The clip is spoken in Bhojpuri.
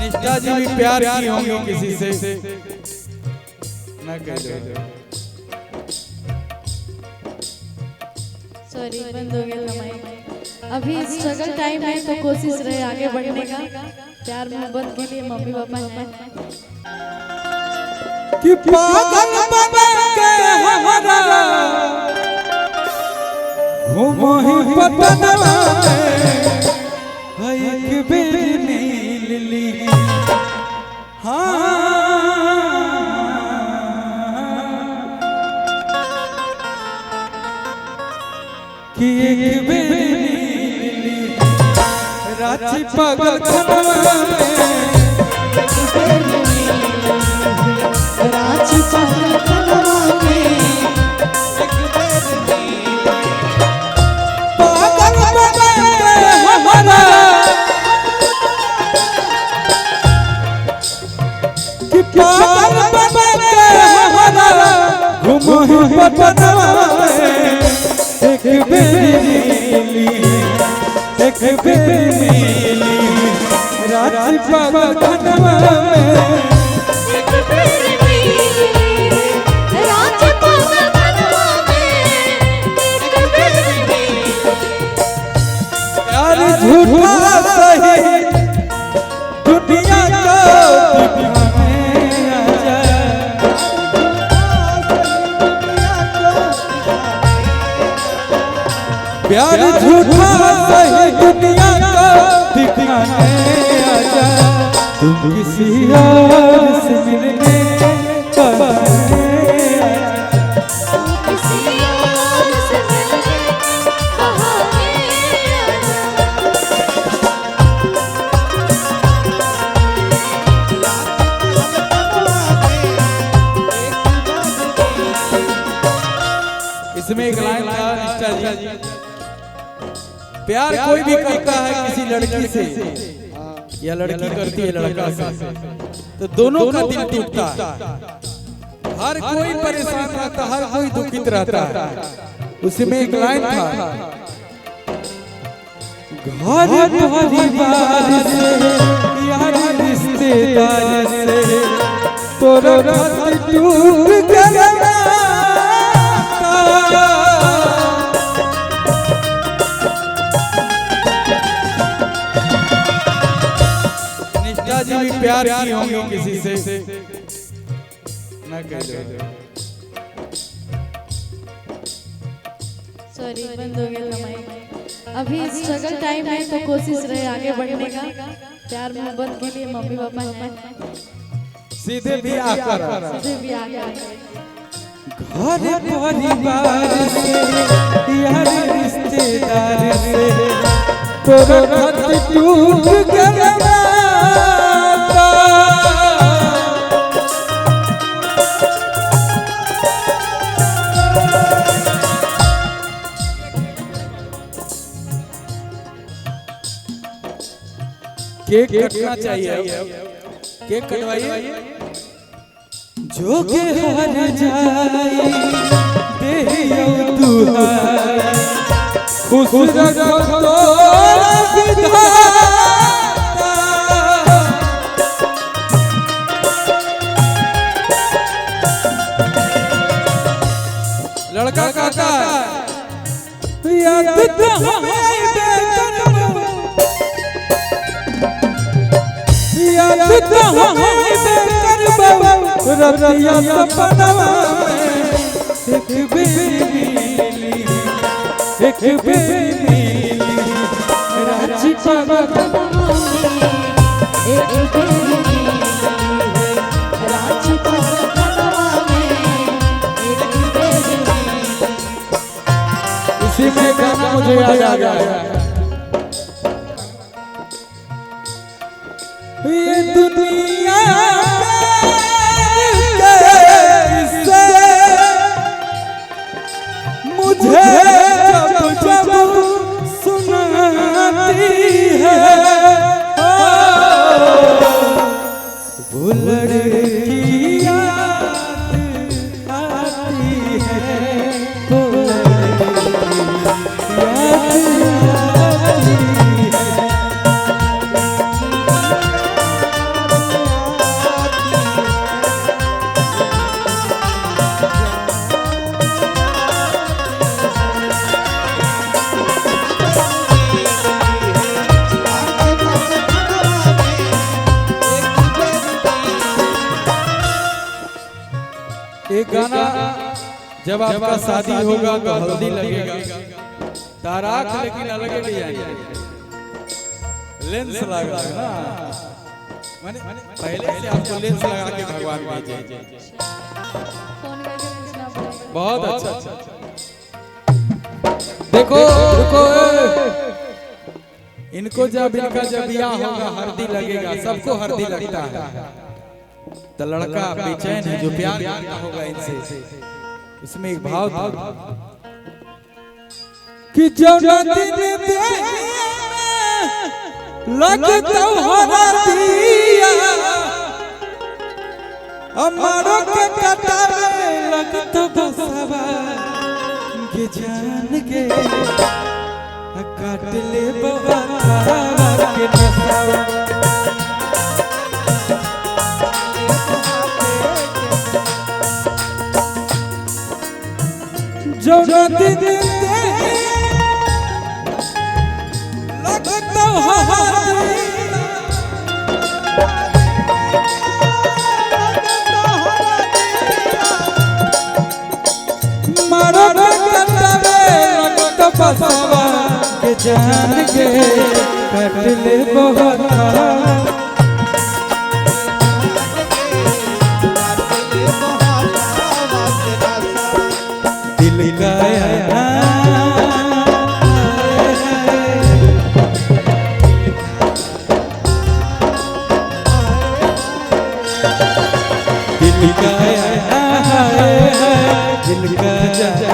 निष्ठा जी भी प्यार की होंगी किसी से ना कह दो। सॉरी बंद हो गया हमारी। अभी स्ट्रगल टाइम है तो कोशिश रहे आगे बढ़ने का। प्यार मोहब्बत के लिए मम्मी पापा हैं कि पागल बना के हमारा घूमो ही पटना में एक बेर नीली। हाँ कि एक बेर नीली रांची पागल खनवा में रांची पागल खनवा में पागल बना के हमारा कि पागल बना के हमारा घूमो ही पटना में एक बेर नीली एक बेर नीली रांची पागल खनवा में झूठा सही दुनिया को दिखाने आजा। प्यार झूठा सही दुनिया को दिखाने आजा। तुम किसी और से मिलने इसमें एक लाइन था निष्ठा जी, प्यार कोई भी करता है किसी लड़की से या लड़की करती है लड़का से तो दोनों का दिल टूटता है। हर कोई परेशान रहता, हर कोई दुखित रहता है। उसमें एक लाइन था, घर परिवार से यार रिश्तेदार से तोरा टूट गया। निष्ठा जी भी प्यार की होंगी किसी से ना कह दो। सॉरी बंद हो गया हमारी। अभी स्ट्रगल टाइम है तो कोशिश रहे आगे बढ़ने का। प्यार मोहब्बत के लिए मम्मी पापा हैं सीधे भी आकर सीधे भी आकर घर परिवार से यार रिश्तेदार से तोरा खत टूट गया। केक कटना चाहिए, केक कटवाइए। जो के हर जाए देहियो दुहाई खुश रखो तोरा विधाता। लड़का कहता याद तो हमें बेकरार याद तो हमें बेकरार रतिया सपनवा में एक बेर नीली एक बेर नीली रांची पागल खनवा में एक बेर नीली रांची पागल खनवा में एक बेर नीली। इसी में गाना मुझे याद आ गया। ये दुनिया मुझे जब जब सुनाती है वो लड़की याद आती है वो लड़की याद आती है। एक गाना जब आपका शादी होगा तो हल्दी लगेगा, ताराक लेकिन अलग डिजाइन लेंस लगा ना, माने पहले से आपको लेंस लगा के भगवान भेजे। फोन करके पूछना पड़ेगा। बहुत अच्छा। देखो रुको, इनको जब ब्याह होगा हल्दी लगेगा, सबको हल्दी लगता है। तो लड़का बेचैन है जो प्यार करता होगा इनसे, इसमें एक भाव था कि जो दिन लगता हल्दिया हमारो के कटावे लगता बसवा के जान के काट ले बाबा के नसवा। जो दिन लगता मारो बसवा के जान के काट ले बहुत दिल का दिल का